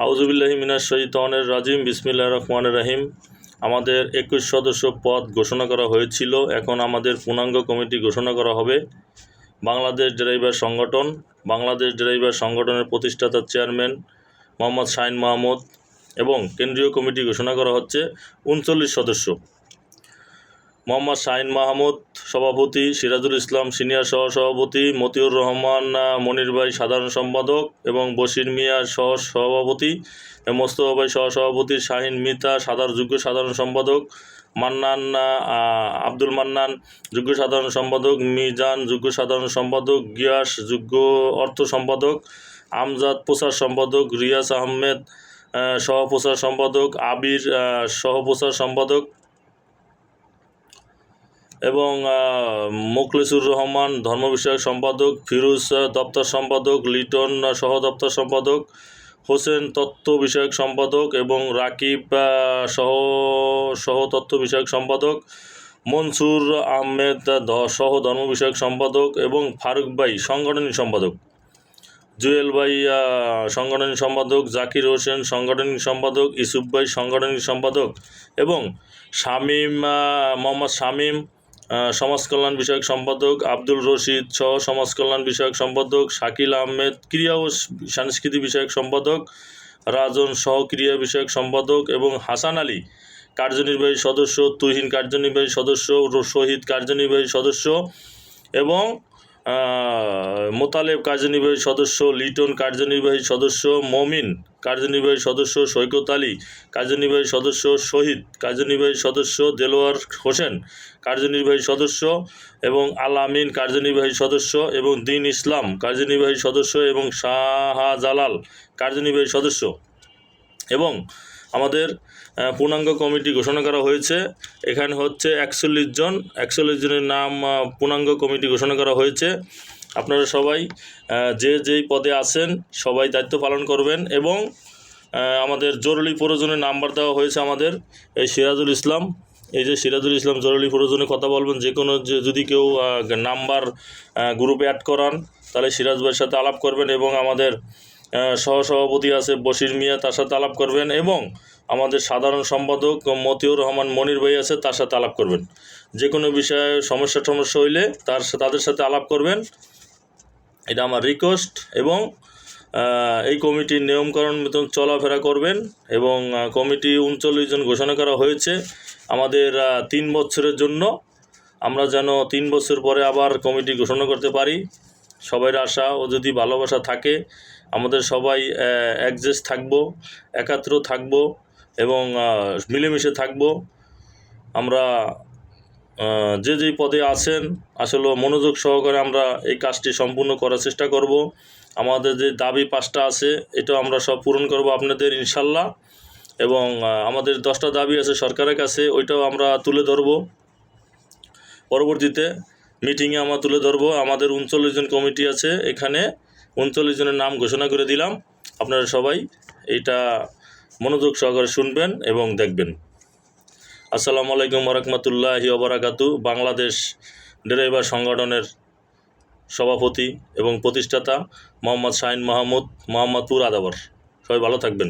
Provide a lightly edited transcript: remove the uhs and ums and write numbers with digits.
আউযুবিল্লাহি মিনাশ শাইতানির রাজিম বিসমিল্লাহির রহমানির রহিম। আমাদের 21 সদস্য পদ ঘোষণা করা হয়েছিল, এখন আমাদের পূর্ণাঙ্গ কমিটি ঘোষণা করা হবে। বাংলাদেশ ড্রাইভার সংগঠনের প্রতিষ্ঠাতা চেয়ারম্যান মোহাম্মদ শাহিন মাহমুদ এবং কেন্দ্রীয় কমিটি ঘোষণা করা হচ্ছে 39 সদস্য। মোহাম্মদ শাহিন মাহমুদ সভাপতি, সিরাজুল ইসলাম সিনিয়র সহসভাপতি, মতিউর রহমান মনির ভাই সাধারণ সম্পাদক এবং বশির মিয়া সহসভাপতি, মোস্তফা ভাই সহসভাপতি, শাহিন মিতা যুগ্ম সাধারণ সম্পাদক, আব্দুল মান্নান যুগ্ম সাধারণ সম্পাদক, মিজান যুগ্ম সাধারণ সম্পাদক, গিয়াস যুগ্ম অর্থ সম্পাদক, আমজাদ প্রচার সম্পাদক, রিয়াজ আহমেদ সহপ্রচার সম্পাদক, আবির সহপ্রচার সম্পাদক এবং মোখলেসুর রহমান ধর্ম বিষয়ক সম্পাদক, ফিরোজ দপ্তর সম্পাদক, লিটন সহ দপ্তর সম্পাদক, হোসেন তত্ত্ব বিষয়ক সম্পাদক এবং রাকিব সহ তত্ত্ব বিষয়ক সম্পাদক, মনসুর আহমেদ সহ ধর্ম বিষয়ক সম্পাদক এবং ফারুক ভাই সাংগঠনিক সম্পাদক, জুয়েল ভাই সাংগঠনিক সম্পাদক, জাকির হোসেন সাংগঠনিক সম্পাদক, ইসুফ ভাই সাংগঠনিক সম্পাদক এবং মোহাম্মদ শামীম সমাজ কল্যাণ বিষয়ক সম্পাদক, আব্দুল রশিদ সহ সমাজ কল্যাণ বিষয়ক সম্পাদক, শাকিল আহমেদ ক্রীড়া ও সংস্কৃতি বিষয়ক সম্পাদক, রাজন সহ ক্রীড়া বিষয়ক সম্পাদক এবং হাসান আলী কার্যনির্বাহী সদস্য, তুহিন কার্যনির্বাহী সদস্য, শহীদ কার্যনির্বাহী সদস্য এবং মোতালেব কার্যনির্বাহী সদস্য, লিটন কার্যনির্বাহী সদস্য, মমিন কার্যনির্বাহী সদস্য, সৈকত আলী কার্যনির্বাহী সদস্য, শহীদ কার্যনির্বাহী সদস্য, দেলোয়ার হোসেন কার্যনির্বাহী সদস্য এবং আল আমিন কার্যনির্বাহী সদস্য এবং দিন ইসলাম কার্যনির্বাহী সদস্য এবং শাহজালাল কার্যনির্বাহী সদস্য এবং আমাদের পূর্ণাঙ্গ কমিটি ঘোষণা করা হয়েছে। এখানে হচ্ছে 41 জনের নাম পূর্ণাঙ্গ কমিটি ঘোষণা করা হয়েছে। আপনারা সবাই যেই পদে আছেন সবাই দায়িত্ব পালন করবেন এবং আমাদের জরুরি প্রয়োজনে নাম্বার দেওয়া হয়েছে আমাদের এই সিরাজুল ইসলাম, জরুরি প্রয়োজনে কথা বলবেন। যে কোনো যদি কেউ নাম্বার গ্রুপে অ্যাড করান তাহলে সিরাজ ভাইয়ের সাথে আলাপ করবেন এবং আমাদের সহসভাপতি আছে বশির মিয়া, তার সাথে আলাপ করবেন এবং আমাদের সাধারণ সম্পাদক মতিউর রহমান মনির ভাই আছে, তার সাথে আলাপ করবেন। যে কোনো বিষয়ে সমস্যা হইলে তাদের সাথে আলাপ করবেন, এটা আমার রিকোয়েস্ট। এবং এই কমিটির নিয়মকানুন মতন চলাফেরা করবেন এবং কমিটি 39 জন ঘোষণা করা হয়েছে আমাদের 3 বছরের জন্য। আমরা যেন 3 বছর পরে আবার কমিটি ঘোষণা করতে পারি। সবাই আশা ও যদি ভালোবাসা থাকে আমাদের সবাই অ্যাডজাস্ট থাকবো, একাত্র থাকবো এবং মিলেমিশে থাকবো। আমরা যেই পদে আছেন আসলে মনোযোগ সহকারে আমরা এই কাজটি সম্পূর্ণ করার চেষ্টা করব। আমাদের যে দাবি 5টা আছে এটাও আমরা সব পূরণ করব আপনাদের ইনশাল্লাহ। এবং আমাদের 10টা দাবি আছে সরকারের কাছে, ওইটাও আমরা তুলে ধরব পরবর্তীতে মিটিংয়ে। আমরা তুলে ধরব। আমাদের 39 জন কমিটি আছে, এখানে 39 জনের নাম ঘোষণা করে দিলাম। আপনারা সবাই এইটা মনোযোগ সহকারে শুনবেন এবং দেখবেন। আসসালামু আলাইকুম ওয়া রাহমাতুল্লাহি ওয়া বারাকাতুহু। বাংলাদেশ ড্রাইভার সংগঠনের সভাপতি এবং প্রতিষ্ঠাতা মোহাম্মদ শাহিন মাহমুদ, মোহাম্মদপুর আদাবর। সবাই ভালো থাকবেন।